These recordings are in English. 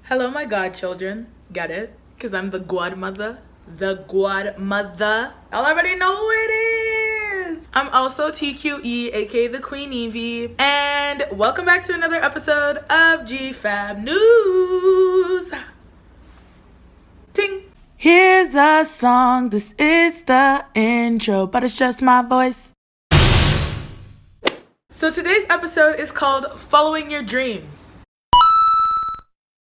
Hello, my godchildren. Get it? Because I'm the godmother. The godmother. Y'all already know who it is. I'm also TQE, aka the Queen Evie. And welcome back to another episode of GFab News. Ting. Here's a song. This is the intro, but it's just my voice. So today's episode is called Following Your Dreams.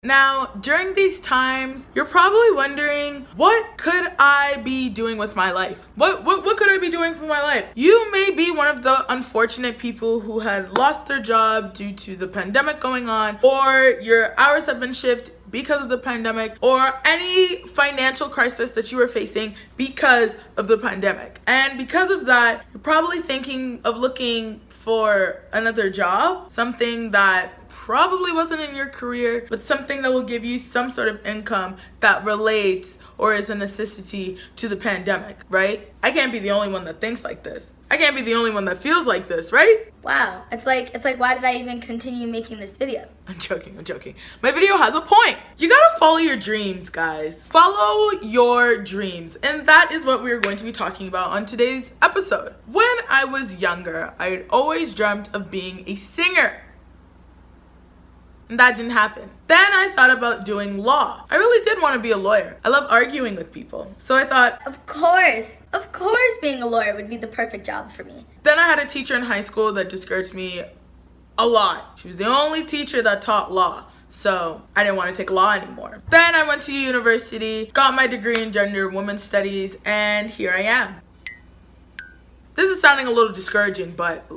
Now, during these times, you're probably wondering, what could I be doing with my life? What could I be doing for my life? You may be one of the unfortunate people who had lost their job due to the pandemic going on, or your hours have been shifted because of the pandemic, or any financial crisis that you were facing because of the pandemic. And because of that, you're probably thinking of looking for another job, something that probably wasn't in your career, but something that will give you some sort of income that relates or is a necessity to the pandemic, right? I can't be the only one that thinks like this. I can't be the only one that feels like this, right? Wow, it's like why did I even continue making this video? I'm joking. My video has a point. You gotta follow your dreams, guys. Follow your dreams. And that is what we're going to be talking about on today's episode. When I was younger, I had always dreamt of being a singer. And that didn't happen. Then I thought about doing law. I really did want to be a lawyer. I love arguing with people. So I thought, Of course being a lawyer would be the perfect job for me. Then I had a teacher in high school that discouraged me a lot. She was the only teacher that taught law. So I didn't want to take law anymore. Then I went to university, got my degree in gender and women's studies, and here I am. This is sounding a little discouraging, but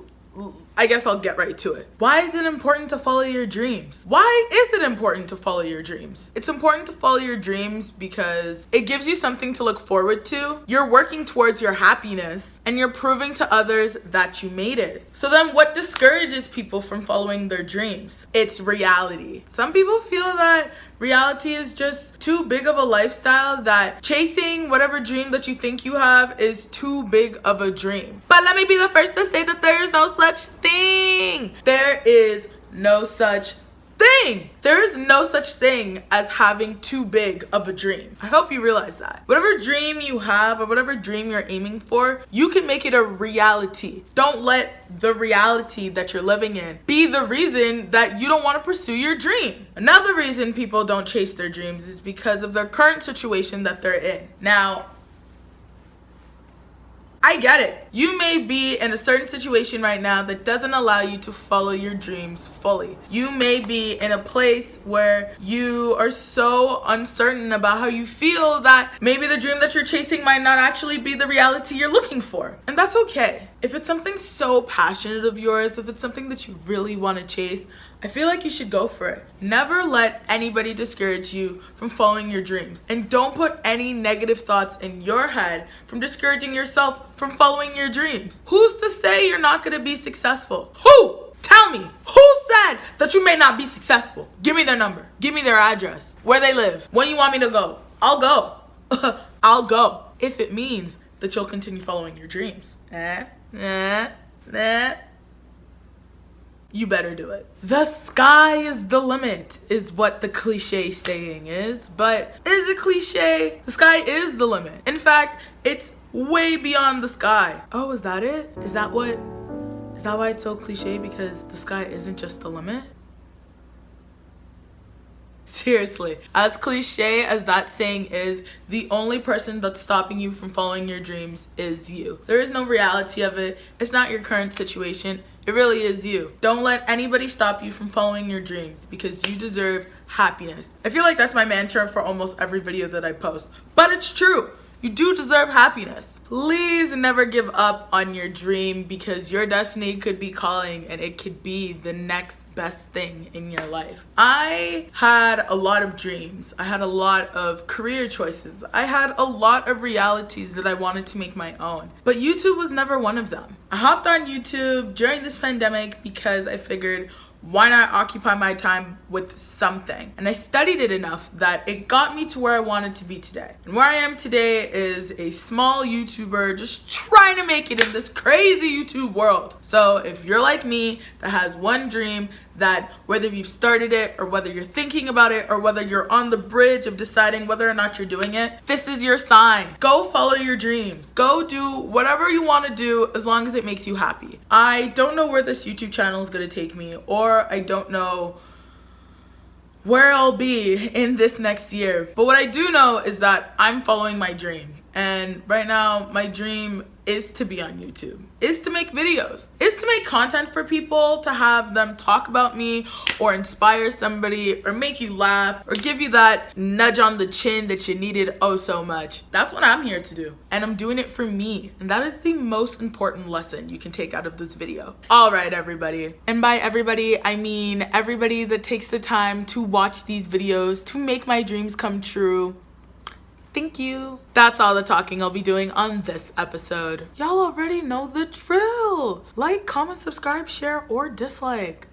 I guess I'll get right to it. Why is it important to follow your dreams? Why is it important to follow your dreams? It's important to follow your dreams because it gives you something to look forward to. You're working towards your happiness and you're proving to others that you made it. So then what discourages people from following their dreams? It's reality. Some people feel that reality is just too big of a lifestyle, that chasing whatever dream that you think you have is too big of a dream. But let me be the first to say that there is no such thing. There is no such thing. There is no such thing as having too big of a dream. I hope you realize that. Whatever dream you have or whatever dream you're aiming for, you can make it a reality. Don't let the reality that you're living in be the reason that you don't want to pursue your dream. Another reason people don't chase their dreams is because of their current situation that they're in. Now, I get it. You may be in a certain situation right now that doesn't allow you to follow your dreams fully. You may be in a place where you are so uncertain about how you feel that maybe the dream that you're chasing might not actually be the reality you're looking for. And that's okay. If it's something so passionate of yours, if it's something that you really want to chase, I feel like you should go for it. Never let anybody discourage you from following your dreams. And don't put any negative thoughts in your head from discouraging yourself from following your dreams. Who's to say you're not going to be successful? Who? Tell me. Who said that you may not be successful? Give me their number. Give me their address. Where they live. When you want me to go. I'll go. I'll go. If it means that you'll continue following your dreams. You better do it. The sky is the limit is what the cliche saying is. But is it cliche? The sky is the limit. In fact, it's way beyond the sky. Oh, is that it? Is that why it's so cliche? Because the sky isn't just the limit? Seriously, as cliche as that saying is, the only person that's stopping you from following your dreams is you. There is no reality of it. It's not your current situation. It really is you. Don't let anybody stop you from following your dreams because you deserve happiness. I feel like that's my mantra for almost every video that I post, but it's true. You do deserve happiness. Please never give up on your dream because your destiny could be calling and it could be the next best thing in your life. I had a lot of dreams. I had a lot of career choices. I had a lot of realities that I wanted to make my own. But YouTube was never one of them. I hopped on YouTube during this pandemic because I figured, why not occupy my time with something? And I studied it enough that it got me to where I wanted to be today. And where I am today is a small YouTuber just trying to make it in this crazy YouTube world. So if you're like me that has one dream, that whether you've started it or whether you're thinking about it or whether you're on the bridge of deciding whether or not you're doing it, this is your sign. Go follow your dreams. Go do whatever you want to do as long as it makes you happy. I don't know where this YouTube channel is going to take me, or I don't know where I'll be in this next year. But what I do know is that I'm following my dream. And right now, my dream is to be on YouTube, is to make videos, is to make content for people, to have them talk about me or inspire somebody or make you laugh or give you that nudge on the chin that you needed oh so much. That's what I'm here to do. And I'm doing it for me. And that is the most important lesson you can take out of this video. All right, everybody. And by everybody, I mean everybody that takes the time to watch these videos to make my dreams come true. Thank you. That's all the talking I'll be doing on this episode. Y'all already know the drill. Like, comment, subscribe, share, or dislike.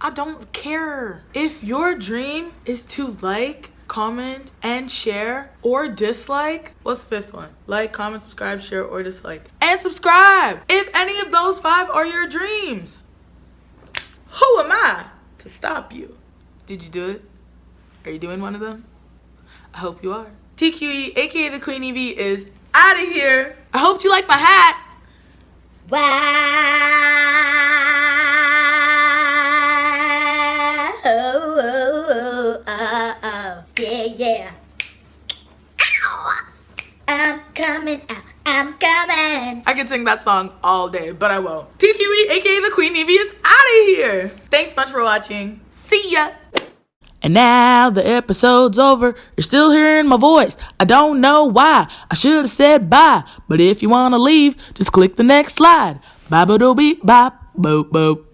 I don't care. If your dream is to like, comment, and share, or dislike, what's the fifth one? Like, comment, subscribe, share, or dislike. And subscribe if any of those 5 are your dreams. Who am I to stop you? Did you do it? Are you doing one of them? I hope you are. TQE, aka the Queen Evie, is out of here. I hope you like my hat. Wow. Yeah, yeah. Ow. I'm coming out. I'm coming. I could sing that song all day, but I won't. TQE, aka the Queen Evie, is out of here. Thanks much for watching. See ya. And now the episode's over. You're still hearing my voice. I don't know why. I should have said bye. But if you want to leave, just click the next slide. Bye-ba-do-beep-bop. Boop, boop.